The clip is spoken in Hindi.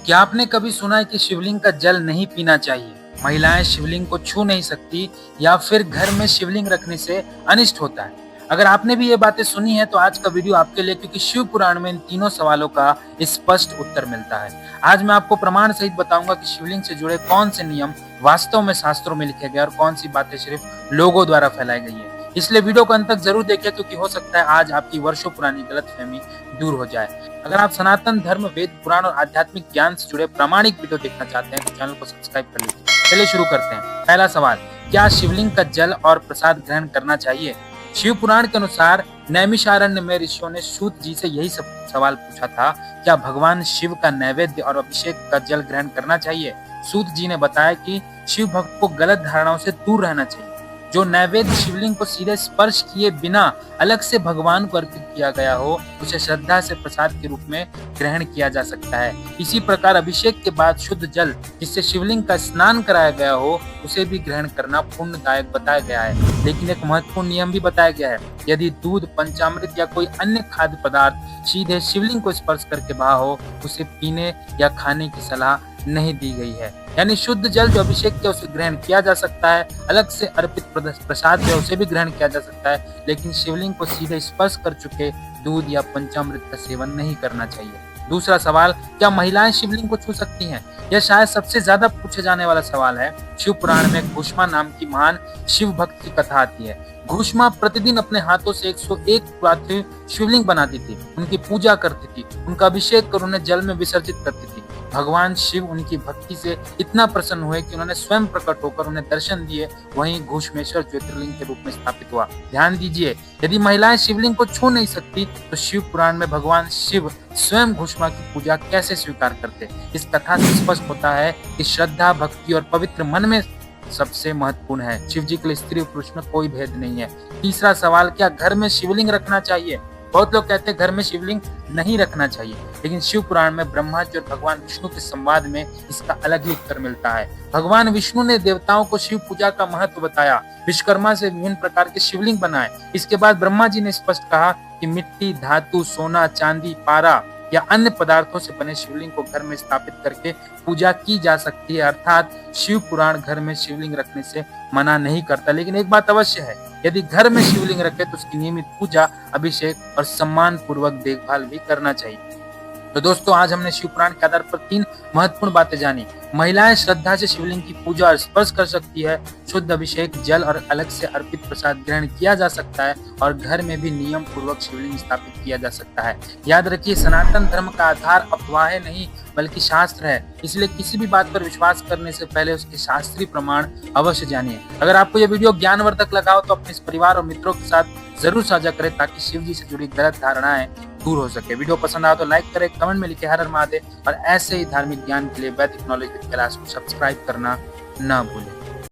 क्या आपने कभी सुना है कि शिवलिंग का जल नहीं पीना चाहिए? महिलाएं शिवलिंग को छू नहीं सकती या फिर घर में शिवलिंग रखने से अनिष्ट होता है। अगर आपने भी ये बातें सुनी है तो आज का वीडियो आपके लिए, क्योंकि शिव पुराण में इन तीनों सवालों का स्पष्ट उत्तर मिलता है। आज मैं आपको प्रमाण सहित बताऊंगा कि शिवलिंग से जुड़े कौन से नियम वास्तव में शास्त्रों में लिखे गए और कौन सी बातें सिर्फ लोगों द्वारा फैलाई गई है। इसलिए वीडियो को अंत तक जरूर देखें, क्योंकि हो सकता है आज आपकी वर्षों पुरानी गलतफहमी दूर हो जाए। अगर आप सनातन धर्म, वेद, पुराण और आध्यात्मिक ज्ञान से जुड़े प्रामाणिक वीडियो देखना चाहते हैं तो चैनल को सब्सक्राइब कर लीजिए। चलिए शुरू करते हैं। पहला सवाल, क्या शिवलिंग का जल और प्रसाद ग्रहण करना चाहिए? शिव पुराण के अनुसार नैमिषारण्य में ऋषियों ने सूत जी से यही सवाल पूछा था, क्या भगवान शिव का नैवेद्य और अभिषेक का जल ग्रहण करना चाहिए? सूत जी ने बताया कि शिव भक्त को गलत धारणाओं से दूर रहना चाहिए। जो नैवेद्य शिवलिंग को सीधे स्पर्श किए बिना अलग से भगवान को अर्पित किया गया हो, उसे श्रद्धा से प्रसाद के रूप में ग्रहण किया जा सकता है। इसी प्रकार अभिषेक के बाद शुद्ध जल जिससे शिवलिंग का स्नान कराया गया हो, उसे भी ग्रहण करना पुण्यदायक बताया गया है। लेकिन एक महत्वपूर्ण नियम भी बताया गया है, यदि दूध, पंचामृत या कोई अन्य खाद्य पदार्थ सीधे शिवलिंग को स्पर्श करके बहा हो, उसे पीने या खाने की सलाह नहीं दी गई है। यानी शुद्ध जल जो अभिषेक किया उसे ग्रहण किया जा सकता है, अलग से अर्पित प्रसाद जो उसे भी ग्रहण किया जा सकता है, लेकिन शिवलिंग को सीधे स्पर्श कर चुके दूध या पंचामृत का सेवन नहीं करना चाहिए। दूसरा सवाल, क्या महिलाएं शिवलिंग को छू सकती हैं? यह शायद सबसे ज्यादा पूछे जाने वाला सवाल है। शिव पुराण में घुष्मा नाम की महान शिव भक्त की कथा आती है। घुष्मा प्रतिदिन अपने हाथों से 101 पार्थिव शिवलिंग बनाती थी, उनकी पूजा करती थी, उनका अभिषेक कर उन्हें जल में विसर्जित करती थी। भगवान शिव उनकी भक्ति से इतना प्रसन्न हुए कि उन्होंने स्वयं प्रकट होकर उन्हें दर्शन दिए, वहीं घुष्मेश्वर ज्योतिर्लिंग के रूप में स्थापित हुआ। ध्यान दीजिए, यदि महिलाएं शिवलिंग को छू नहीं सकती तो शिव पुराण में भगवान शिव स्वयं घुष्मा की पूजा कैसे स्वीकार करते? इस कथा से स्पष्ट होता है कि श्रद्धा, भक्ति और पवित्र मन में सबसे महत्वपूर्ण है। शिव जी के लिए स्त्री और पुरुष में कोई भेद नहीं है। तीसरा सवाल, क्या घर में शिवलिंग रखना चाहिए? बहुत लोग कहते हैं घर में शिवलिंग नहीं रखना चाहिए, लेकिन शिव पुराण में ब्रह्मा जी और भगवान विष्णु के संवाद में इसका अलग ही उत्तर मिलता है। भगवान विष्णु ने देवताओं को शिव पूजा का महत्व बताया, विश्वकर्मा से विभिन्न प्रकार के शिवलिंग बनाए। इसके बाद ब्रह्मा जी ने स्पष्ट कहा कि मिट्टी, धातु, सोना, चांदी, पारा या अन्य पदार्थों से बने शिवलिंग को घर में स्थापित करके पूजा की जा सकती है। अर्थात शिव पुराण घर में शिवलिंग रखने से मना नहीं करता, लेकिन एक बात अवश्य है, यदि घर में शिवलिंग रखे तो उसकी नियमित पूजा, अभिषेक और सम्मान पूर्वक देखभाल भी करना चाहिए। तो दोस्तों, आज हमने शिव पुराण के आधार पर 3 महत्वपूर्ण बातें जानी। महिलाएं श्रद्धा से शिवलिंग की पूजा और स्पर्श कर सकती है, शुद्ध अभिषेक, जल और अलग से अर्पित प्रसाद ग्रहण किया जा सकता है, और घर में भी नियम पूर्वक शिवलिंग स्थापित किया जा सकता है। याद रखिए, सनातन धर्म का आधार अफवाहें नहीं बल्कि शास्त्र है, इसलिए किसी भी बात पर विश्वास करने से पहले उसके शास्त्रीय प्रमाण अवश्य जानिए। अगर आपको यह वीडियो ज्ञानवर्धक लगा हो तो अपने परिवार और मित्रों के साथ जरूर साझा करें, ताकि शिव जी से जुड़ी गलत धारणाएं दूर हो सके। वीडियो पसंद आया तो लाइक करें, कमेंट में लिखे हर हर महादेव, और ऐसे ही धार्मिक ज्ञान के लिए वैदिक नॉलेज विद कैलाश को सब्सक्राइब करना ना भूलें।